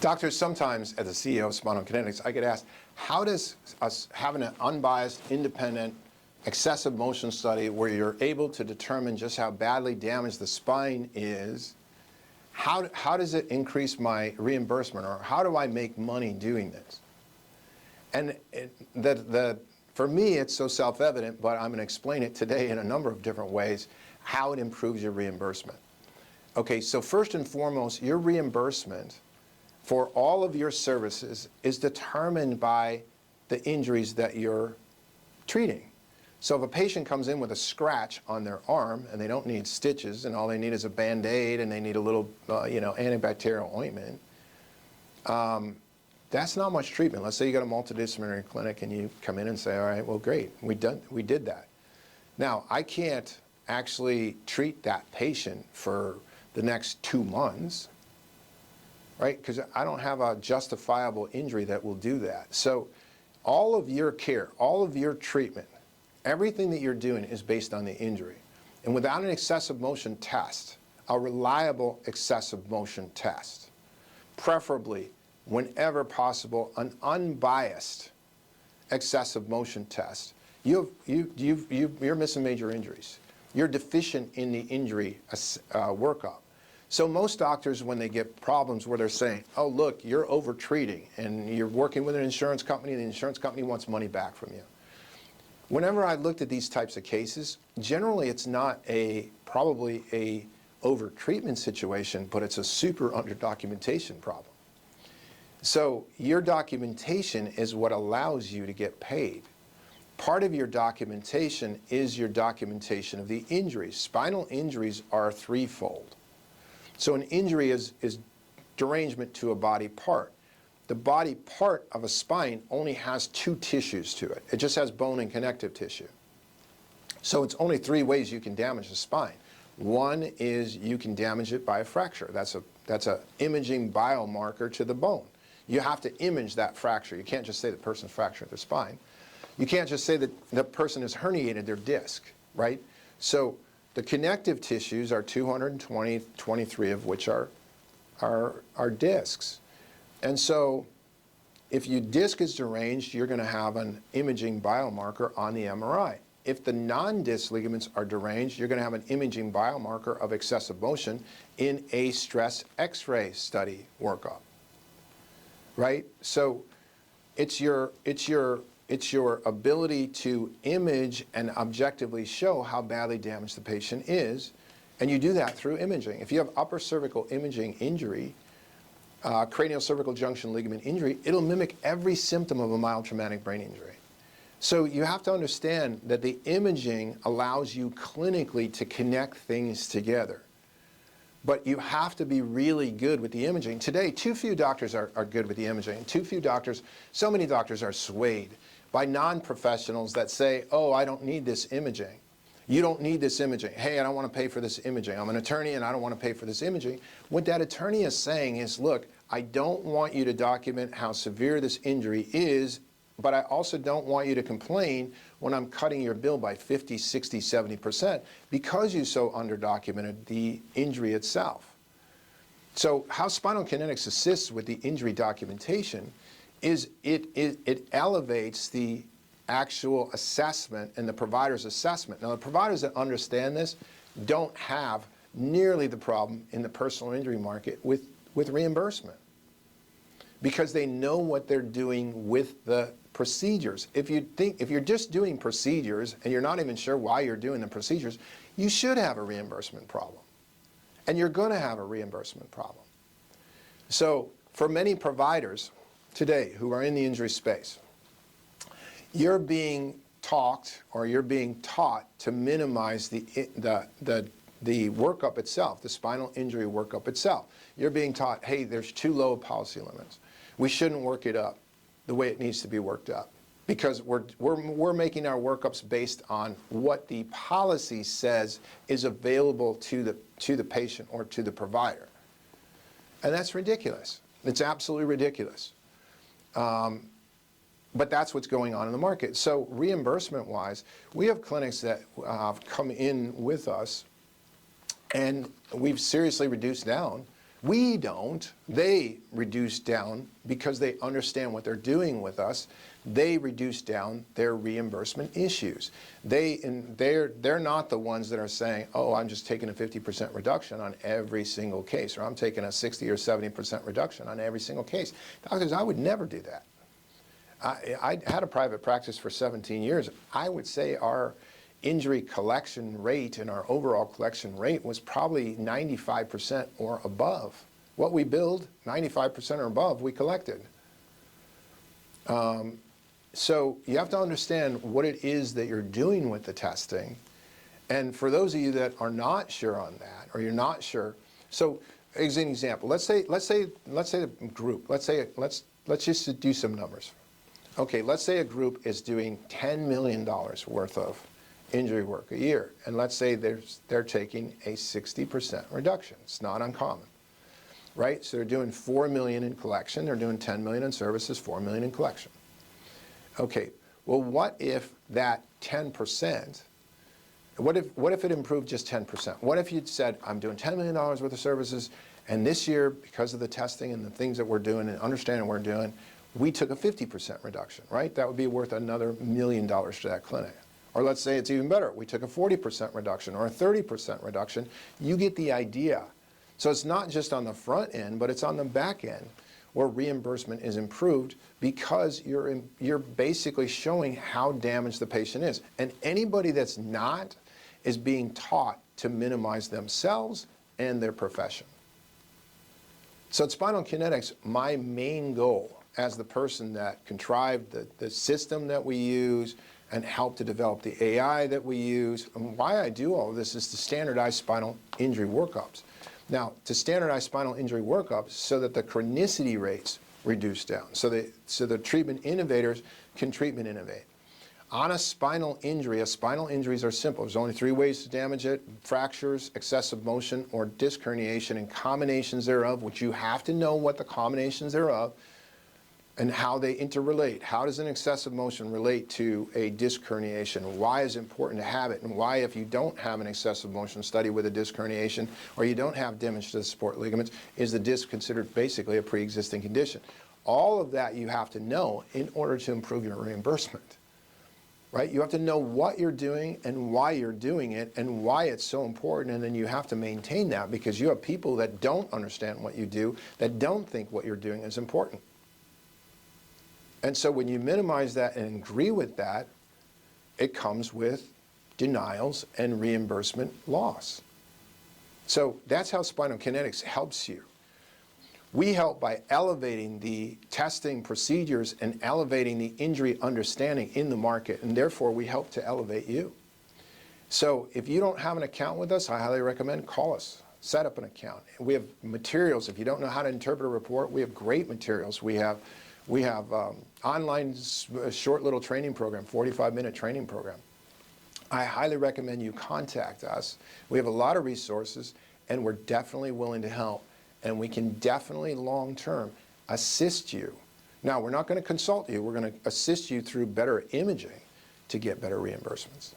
Doctors, sometimes as a CEO of Spinal Kinetics, I get asked, how does us having an unbiased, independent, excessive motion study where you're able to determine just how badly damaged the spine is, how does it increase my reimbursement, or how do I make money doing this? And for me, it's so self-evident, but I'm going to explain it today in a number of different ways, how it improves your reimbursement. Okay, so first and foremost, your reimbursement for all of your services is determined by the injuries that you're treating. So if a patient comes in with a scratch on their arm and they don't need stitches and all they need is a Band-Aid and they need a little antibacterial ointment, that's not much treatment. Let's say you got a multidisciplinary clinic and you come in and say, all right, well, great, we did that. Now, I can't actually treat that patient for the next 2 months, right? Because I don't have a justifiable injury that will do that. So all of your care, all of your treatment, everything that you're doing is based on the injury. And without an excessive motion test, a reliable excessive motion test, preferably whenever possible, an unbiased excessive motion test, you're missing major injuries. You're deficient in the injury workup. So most doctors, when they get problems where they're saying, oh, look, you're over-treating, and you're working with an insurance company, and the insurance company wants money back from you. Whenever I looked at these types of cases, generally it's not probably a over-treatment situation, but it's a super under-documentation problem. So your documentation is what allows you to get paid. Part of your documentation is your documentation of the injuries. Spinal injuries are threefold. So an injury is derangement to a body part. The body part of a spine only has 2 tissues to it. It just has bone and connective tissue. So it's only 3 ways you can damage the spine. One is you can damage it by a fracture. That's a imaging biomarker to the bone. You have to image that fracture. You can't just say the person's fractured their spine. You can't just say that the person has herniated their disc, right? So the connective tissues are 223 of which are discs. And so if your disc is deranged, you're going to have an imaging biomarker on the MRI. If the non-disc ligaments are deranged, you're going to have an imaging biomarker of excessive motion in a stress X-ray study workup, right? So it's your ability to image and objectively show how badly damaged the patient is, and you do that through imaging. If you have upper cervical imaging injury, cranial cervical junction ligament injury, it'll mimic every symptom of a mild traumatic brain injury. So you have to understand that the imaging allows you clinically to connect things together. But you have to be really good with the imaging. Today, too few doctors are good with the imaging. So many doctors are swayed by non-professionals that say, oh, I don't need this imaging. You don't need this imaging. Hey, I don't want to pay for this imaging. I'm an attorney and I don't want to pay for this imaging. What that attorney is saying is, look, I don't want you to document how severe this injury is, but I also don't want you to complain when I'm cutting your bill by 50, 60, 70% because you so underdocumented the injury itself. So how Spinal Kinetics assists with the injury documentation is it elevates the actual assessment and the provider's assessment. Now, the providers that understand this don't have nearly the problem in the personal injury market with reimbursement because they know what they're doing with the procedures. If you're just doing procedures and you're not even sure why you're doing the procedures, you should have a reimbursement problem. And you're going to have a reimbursement problem. So for many providers today who are in the injury space, you're being taught to minimize the workup itself, the spinal injury workup itself. You're being taught, hey, there's too low policy limits. We shouldn't work it up the way it needs to be worked up because we're making our workups based on what the policy says is available to the patient or to the provider. And that's ridiculous. It's absolutely ridiculous. But that's what's going on in the market. So reimbursement-wise, we have clinics that come in with us, and we've seriously reduced down We don't. They reduce down because they understand what they're doing with us. They reduce down their reimbursement issues. They're not the ones that are saying, oh, I'm just taking a 50% reduction on every single case, or I'm taking a 60 or 70% reduction on every single case. Doctors, I would never do that. I had a private practice for 17 years. I would say our injury collection rate and our overall collection rate was probably 95% or above. What we billed, 95% or above, we collected. So you have to understand what it is that you're doing with the testing. And for those of you that are not sure on that, or you're not sure, so as an example, let's say the group, let's just do some numbers. Okay, let's say a group is doing $10 million worth of injury work a year, and let's say they're taking a 60% reduction. It's not uncommon, right? So they're doing $4 million in collection, they're doing $10 million in services, $4 million in collection. Okay, well, what if that 10%, what if it improved just 10%? What if you'd said, I'm doing $10 million worth of services, and this year, because of the testing and the things that we're doing and understanding what we're doing, we took a 50% reduction, right? That would be worth another $1 million to that clinic. Or let's say it's even better. We took a 40% reduction or a 30% reduction. You get the idea. So it's not just on the front end, but it's on the back end where reimbursement is improved because you're basically showing how damaged the patient is. And anybody that's not is being taught to minimize themselves and their profession. So at Spinal Kinetics, my main goal as the person that contrived the system that we use and helped to develop the AI that we use, and why I do all of this is to standardize spinal injury workups. Now, to standardize spinal injury workups so that the chronicity rates reduce down, so the treatment innovators can treatment innovate. On a spinal injuries are simple. There's only 3 ways to damage it: fractures, excessive motion, or disc herniation, and combinations thereof, which you have to know what the combinations thereof and how they interrelate. How does an excessive motion relate to a disc herniation? Why is it important to have it? And why, if you don't have an excessive motion study with a disc herniation, or you don't have damage to the support ligaments, is the disc considered basically a pre-existing condition? All of that you have to know in order to improve your reimbursement, right? You have to know what you're doing and why you're doing it and why it's so important, and then you have to maintain that because you have people that don't understand what you do, that don't think what you're doing is important. And so when you minimize that and agree with that, it comes with denials and reimbursement loss. So that's how Spinal Kinetics helps you. We help by elevating the testing procedures and elevating the injury understanding in the market, and therefore we help to elevate you. So if you don't have an account with us, I highly recommend call us, set up an account. We have materials. If you don't know how to interpret a report, we have great materials. We have online short little training program, 45-minute training program. I highly recommend you contact us. We have a lot of resources, and we're definitely willing to help, and we can definitely long-term assist you. Now, we're not going to consult you. We're going to assist you through better imaging to get better reimbursements.